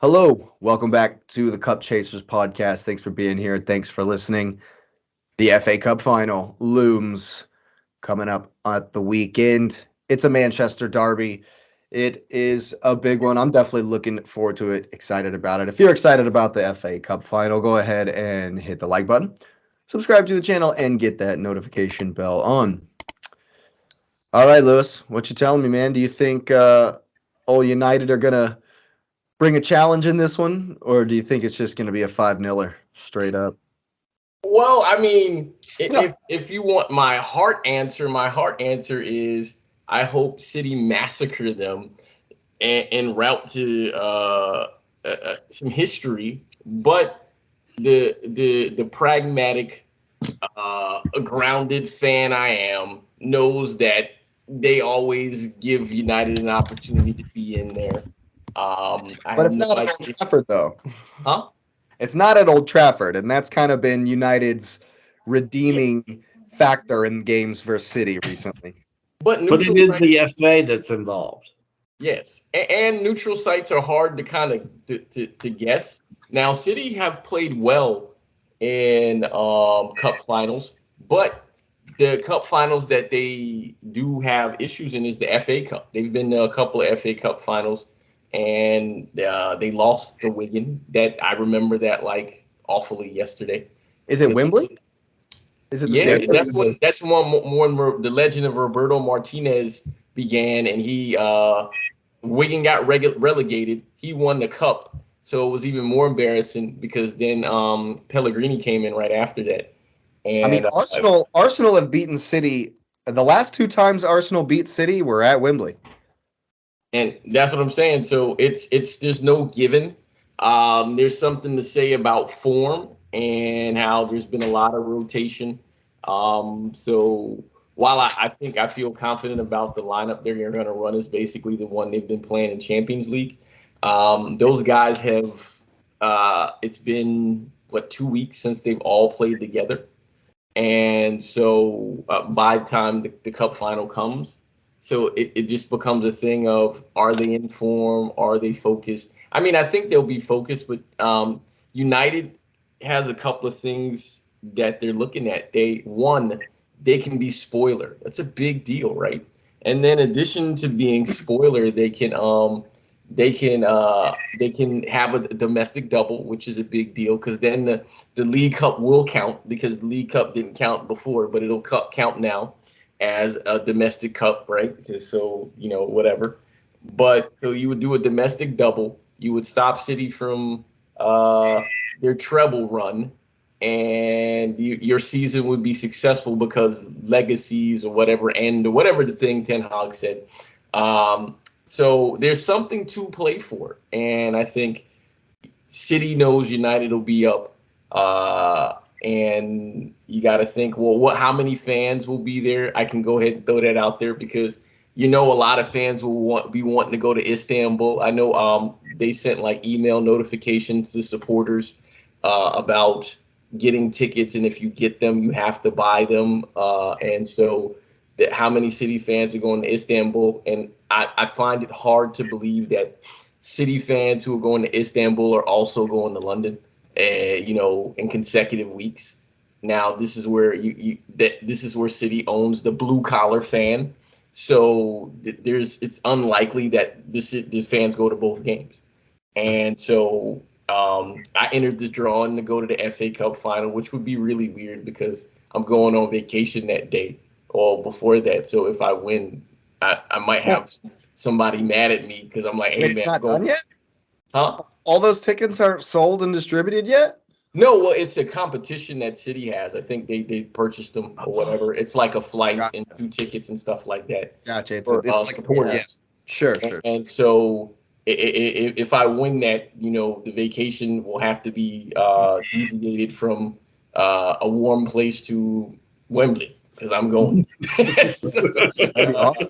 Hello, welcome back to the Cup Chasers podcast. Thanks for being here. Thanks for listening. The FA Cup final looms coming up at the weekend. It's a Manchester derby. It is a big one. I'm definitely looking forward to it, excited about it. If you're excited about the FA Cup final, go ahead and hit the like button, subscribe to the channel, and get that notification bell on. All right, Lewis, what you telling me, man? Do you think all United are going to bring a challenge in this one, or do you think it's just going to be a 5-0 straight up? Well, I mean, Yeah. if you want my heart answer is I hope City massacre them en route to some history. But the pragmatic, grounded fan I am knows that they always give United an opportunity to be in there. I But have it's no not at Old idea, Trafford, though. huh? It's not at Old Trafford, and that's kind of been United's redeeming factor in games versus City recently. But But it neutral is site. the FA that's involved. Yes, and neutral sites are hard to kind of to guess. Now, City have played well in cup finals, but the cup finals that they do have issues in is the FA Cup. They've been to a couple of FA Cup finals, and they lost to Wigan. That I remember that like awfully yesterday. Is it Wembley? Is it the Yeah, stadium? that's one more the legend of Roberto Martinez began, and he Wigan got relegated. He won the cup, so it was even more embarrassing because then Pellegrini came in right after that, I mean, and Arsenal have beaten City. The last two times Arsenal beat City were at Wembley. that's what I'm saying. So it's there's no given. There's something to say about form and how there's been a lot of rotation. So while I think I feel confident about the lineup they're going to run is basically the one they've been playing in Champions League. Those guys have. It's been what 2 weeks since they've all played together. And so by the time the cup final comes, so it just becomes a thing of are they in form? Are they focused? I mean, I think they'll be focused, but United has a couple of things that they're looking at. They can be spoiler. That's a big deal, right? And then in addition to being spoiler, they can have a domestic double, which is a big deal because then the League Cup will count because the League Cup didn't count before, but it'll count now as a domestic cup, right? Because so whatever. But so you would do a domestic double. You would stop City from their treble run, and your season would be successful because legacies or whatever end or whatever the thing Ten Hag said. So there's something to play for, and I think City knows United will be up, and you got to think, well, how many fans will be there? I can go ahead and throw that out there because a lot of fans will be wanting to go to Istanbul. I know they sent like email notifications to supporters about getting tickets, and if you get them, you have to buy them, and so that how many City fans are going to Istanbul, and I find it hard to believe that City fans who are going to Istanbul are also going to London, in consecutive weeks. Now this is where this is where City owns the blue collar fan, so it's unlikely that the fans go to both games, and so I entered the drawing to go to the FA Cup final, which would be really weird because I'm going on vacation that day or before that. So if I win, I might Well, have somebody mad at me because I'm like, hey wait, it's man, I'm not done going, yet? huh? All those tickets aren't sold and distributed yet? No, well, it's a competition that City has. I think they purchased them or whatever. It's like a flight and Gotcha. 2 tickets and stuff like that Gotcha. for It's like yeah. supporters. Sure, And, sure. and so if I win that, the vacation will have to be deviated from a warm place to Wembley because I'm going. So, That'd be awesome.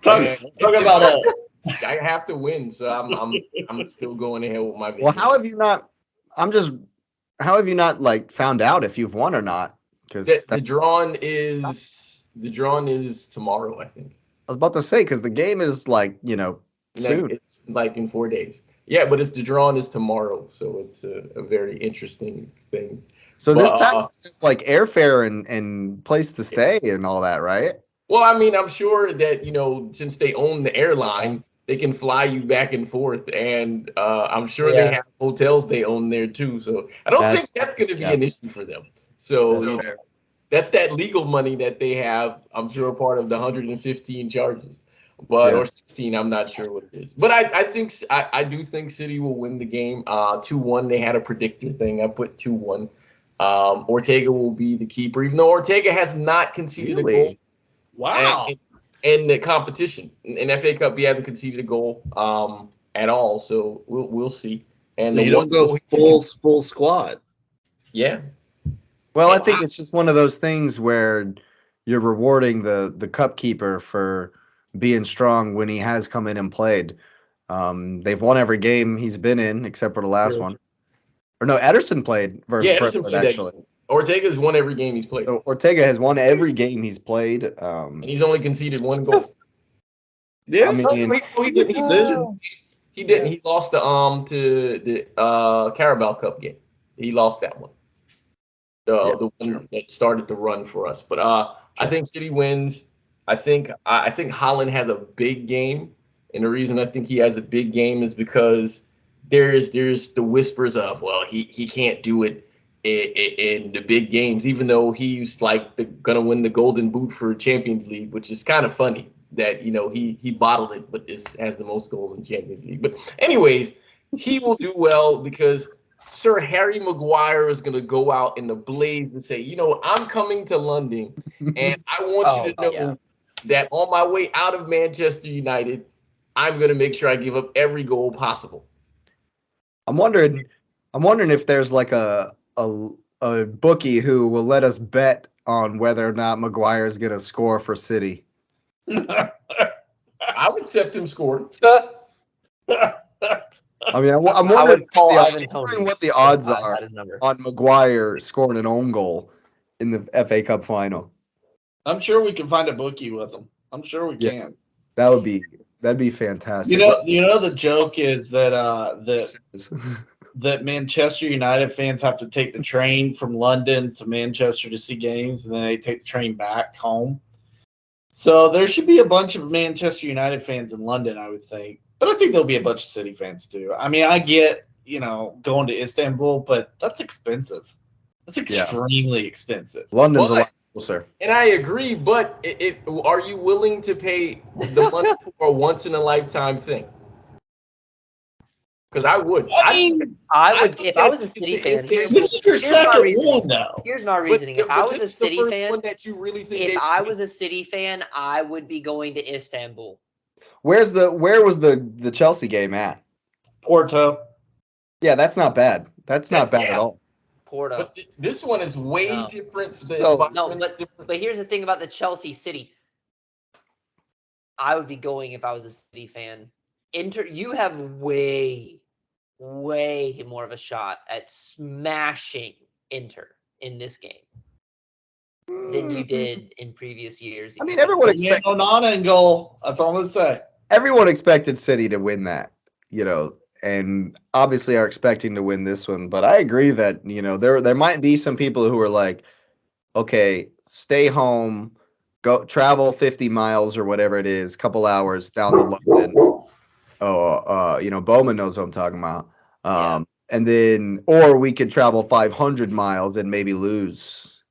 That'd Talk, be and, so talk awesome. about I have to win, so I'm still going ahead with my Well, vacation. how have you not? I'm just. How have you not like found out if you've won or not? The Because the that's. drawing I is the drawing is tomorrow, I think. was about to say because the game is like Like soon. it's like in 4 days. Yeah, but the drawing is tomorrow, so it's a very interesting thing. So this But package is like airfare and place to stay and all that, right? well, I mean, I'm sure that since they own the airline, they can fly you back and forth, and I'm sure they Yeah. have hotels they own there too. So I don't think That's that's going to be yeah. an issue for them. So That's fair. that's that legal money that they have. I'm sure part of the 115 charges, but Yeah. or 16. I'm not sure what it is. But I do think City will win the game. 2-1. They had a predictor thing. I put 2-1. Ortega will be the keeper, even though Ortega has not conceded a goal. Really? Wow. In the competition in FA Cup, he hasn't conceded a goal at all. So we'll see. And So the you don't one go goal full squad. yeah. Well, I Yeah. think it's just one of those things where you're rewarding the cup keeper for being strong when he has come in and played. They've won every game he's been in except for the last True. one. Or no, Ederson played for Yeah, Ederson Brentford, played that actually. game. Ortega's won every game he's played, So Ortega has won every game he's played. and he's only conceded one goal. Yeah. I mean, He didn't. Decision. He didn't. Yeah. He lost to the Carabao Cup game. He lost that one. Yeah, The one sure. that started the run for us. But I think City wins. I think Holland has a big game, and the reason I think he has a big game is because there's the whispers of, well, he can't do it in the big games, even though he's like gonna win the Golden Boot for Champions League, which is kind of funny that he bottled it, but has the most goals in Champions League. But anyways, he will do well because Sir Harry Maguire is going to go out in the blaze and say, I'm coming to London, and I want you to know that on my way out of Manchester United, I'm going to make sure I give up every goal possible. I'm wondering if there's like a bookie who will let us bet on whether or not Maguire is going to score for City. I would accept him scoring. I mean, I'm I wondering, would call I'm Ivan wondering Toney what the odds if I are had his number. on Maguire scoring an own goal in the FA Cup final. I'm sure we can find a bookie with them. I'm sure we Yeah. can. That'd be fantastic. You know the joke is that that Manchester United fans have to take the train from London to Manchester to see games, and then they take the train back home. So there should be a bunch of Manchester United fans in London, I would think. But I think there'll be a bunch of City fans too. I mean, I get, going to Istanbul, but that's expensive. That's extremely expensive. London's a lot closer. And I agree, but are you willing to pay the money for a once in a lifetime thing? Because I would. I would if I was a City fan. This is your second one, though. Here's my reasoning. If I was a City fan, that you really think if I was a City fan, I would be going to Istanbul. Where was the Chelsea game at? Porto. Yeah, that's not bad. That's not bad at all. Porto. But this one is way different. But here's the thing about the Chelsea City. I would be going if I was a City fan. You have way more of a shot at smashing Inter in this game than you did in previous years. I mean, everyone expected Onana in goal. That's all I'm gonna say. Everyone expected City to win that, and obviously are expecting to win this one. But I agree that there might be some people who are like, okay, stay home, go travel 50 miles or whatever it is, couple hours down to London. Bowman knows what I'm talking about. And then, or we could travel 500 miles and maybe lose.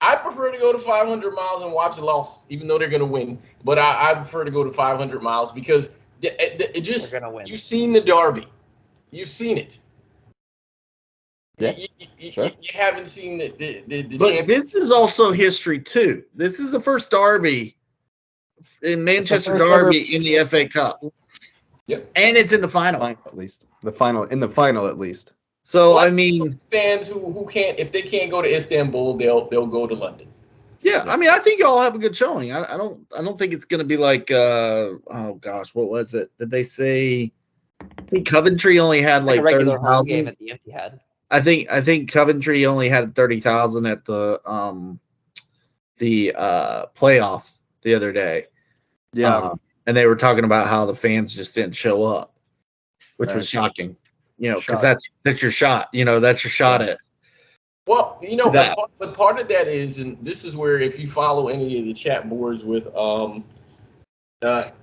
I prefer to go to 500 miles and watch a loss, even though they're going to win. But I prefer to go to 500 miles because it just, you've seen the derby. You've seen it. Yeah, you haven't seen the But this is also history, too. This is the first derby in Manchester derby in the FA Cup. Yep. And it's in the final. At least. In the final at least. So I mean, fans who can't, if they can't go to Istanbul, they'll go to London. Yeah, I mean, I think y'all have a good showing. I don't think it's going to be like oh gosh, what was it? Did they say? I think Coventry only had like a regular home 30,000 game at the Etihad. I think Coventry only had 30,000 at the playoff the other day. Yeah. And they were talking about how the fans just didn't show up. which was shocking. Because Shocking. that's your shot. That's your shot at Well, that. but part of that is, and this is where if you follow any of the chat boards with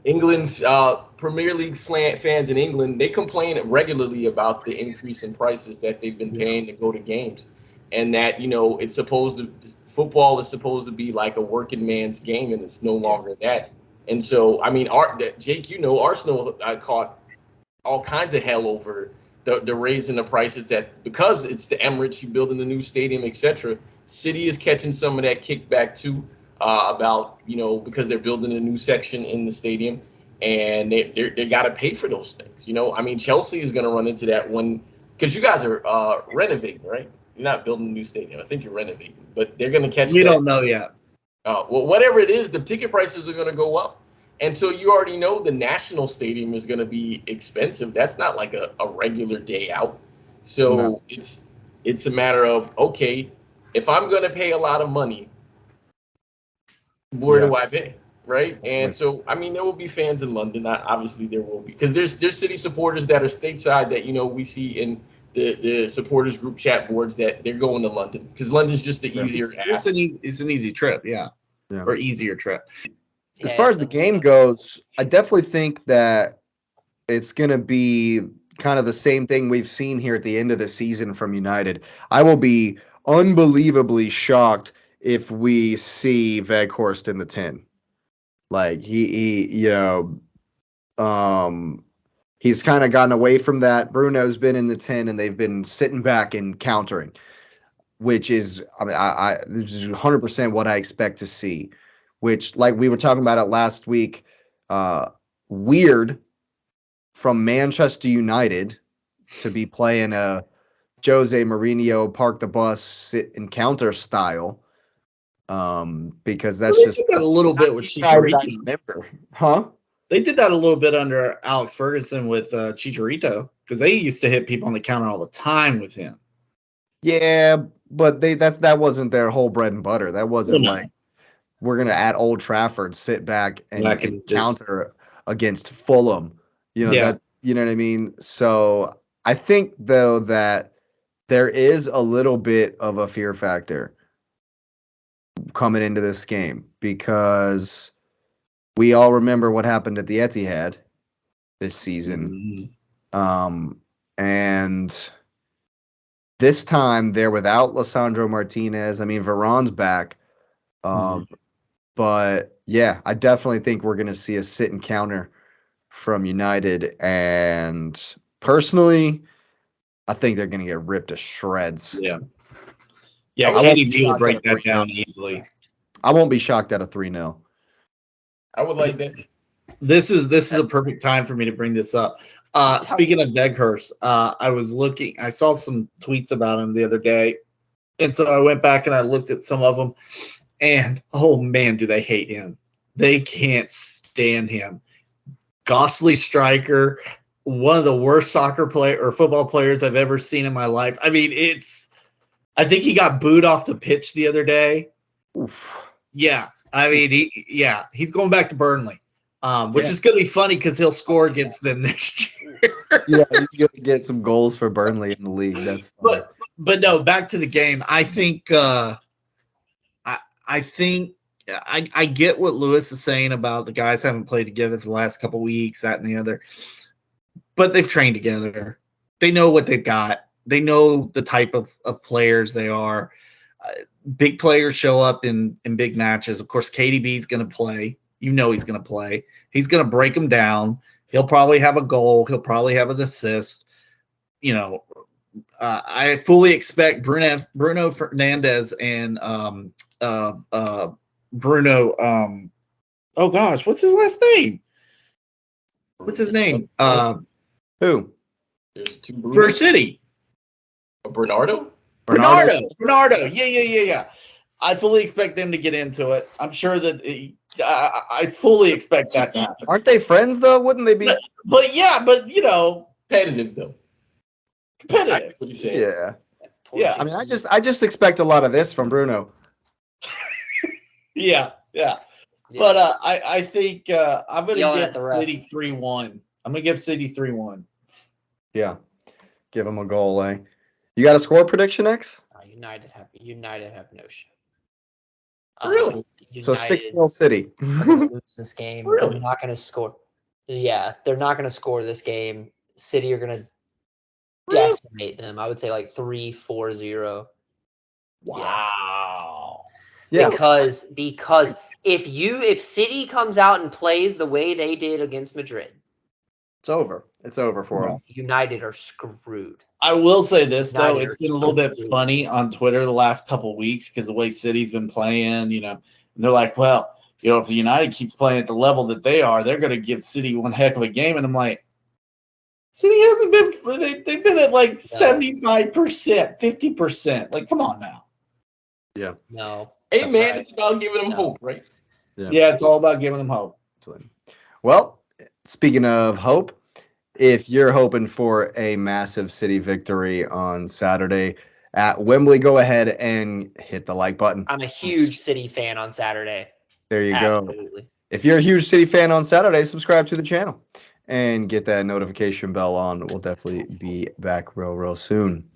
England, Premier League fans in England, they complain regularly about the increase in prices that they've been paying to go to games, and that football is supposed to be like a working man's game, and it's no longer that. And so, I mean, Jake, Arsenal caught all kinds of hell over the raising the prices because it's the Emirates, you building a new stadium, etc. City is catching some of that kickback too. About because they're building a new section in the stadium, and they got to pay for those things. I mean, Chelsea is going to run into that one because you guys are renovating, right? You're not building a new stadium. I think you're renovating, but they're going to catch. We don't know yet. Well, whatever it is, the ticket prices are going to go up, and so you already know the National Stadium is going to be expensive. That's not like a regular day out. So it's a matter of, okay, if I'm going to pay a lot of money, where do I pay, right? And so, I mean, there will be fans in London. Obviously, there will be, because there's City supporters that are stateside that we see in the supporters group chat boards that they're going to London because London's just the easier. It's an easy trip, or easier trip. As far as the game goes, I definitely think that it's going to be kind of the same thing we've seen here at the end of the season from United. I will be unbelievably shocked if we see Weghorst in the 10. Like he's kind of gotten away from that. Bruno's been in the 10 and they've been sitting back and countering, which is, this is 100% what I expect to see, which, like we were talking about it last week, weird from Manchester United to be playing a Jose Mourinho park the bus, sit and counter style. Because that's just a little bit with Chicharito. Huh? They did that a little bit under Alex Ferguson with Chicharito because they used to hit people on the counter all the time with him. Yeah, but that wasn't their whole bread and butter. That wasn't like we're gonna at Old Trafford sit back and counter against Fulham. That you know what I mean? So I think though that there is a little bit of a fear factor coming into this game because we all remember what happened at the Etihad this season. And this time they're without Lisandro Martinez. I mean, Varane's back. But yeah, I definitely think we're going to see a sit and counter from United. And personally, I think they're going to get ripped to shreds. Yeah, KDB will break that down easily. I won't be shocked at a 3-0. I would like that. This is a perfect time for me to bring this up. Speaking of Weghorst, I saw some tweets about him the other day, and so I went back and I looked at some of them, and oh man, do they hate him. They can't stand him. Ghastly striker, one of the worst football players I've ever seen in my life. I mean, I think he got booed off the pitch the other day. Oof. Yeah. I mean, he's going back to Burnley, which is going to be funny because he'll score against them next year. Yeah, he's going to get some goals for Burnley in the league. That's fun. But no, back to the game. I think I get what Lewis is saying about the guys haven't played together for the last couple of weeks, that and the other. But they've trained together. They know what they've got. They know the type of players they are. Big players show up in big matches. Of course, KDB is going to play. He's going to play. He's going to break them down. He'll probably have a goal. He'll probably have an assist. I fully expect Bruno Fernandes and Bruno. Oh gosh, what's his last name? What's his name? Who? There's two Brunos. For City. Bernardo. Yeah. I fully expect them to get into it. I'm sure that I fully expect that to happen. Aren't they friends though? Wouldn't they be? But Competitive though. Competitive. What do you say? Yeah. Yeah. I mean, I just expect a lot of this from Bruno. Yeah. But I think I'm going to give City 3-1. I'm going to give City 3-1. Yeah. Give them a goal, eh? You got a score prediction, X? United have no shot. Really? So United 6-0 City. are going to lose this game. Really? They're not going to score. Yeah, they're not going to score this game. City are going to Really? decimate them. I would say like 3-4-0. Wow. Yeah. Because if City comes out and plays the way they did against Madrid, It's over. It's over for Yeah. them. United are screwed. I will say this though, United it's are been a little bit screwed. funny on Twitter the last couple of weeks because the way City's been playing, and they're like, well, if the United keeps playing at the level that they are, they're going to give City one heck of a game. And I'm like, City hasn't been. They've been at like 75%, 50%. Like, come on now. Yeah. No. Hey, That's man, right. it's about giving them No. hope, right? Yeah, it's all about giving them hope. Absolutely. Well, speaking of hope, if you're hoping for a massive City victory on Saturday at Wembley, go ahead and hit the like button. I'm a huge City fan on Saturday. There you go. Absolutely. If you're a huge City fan on Saturday, subscribe to the channel and get that notification bell on. We'll definitely be back real soon.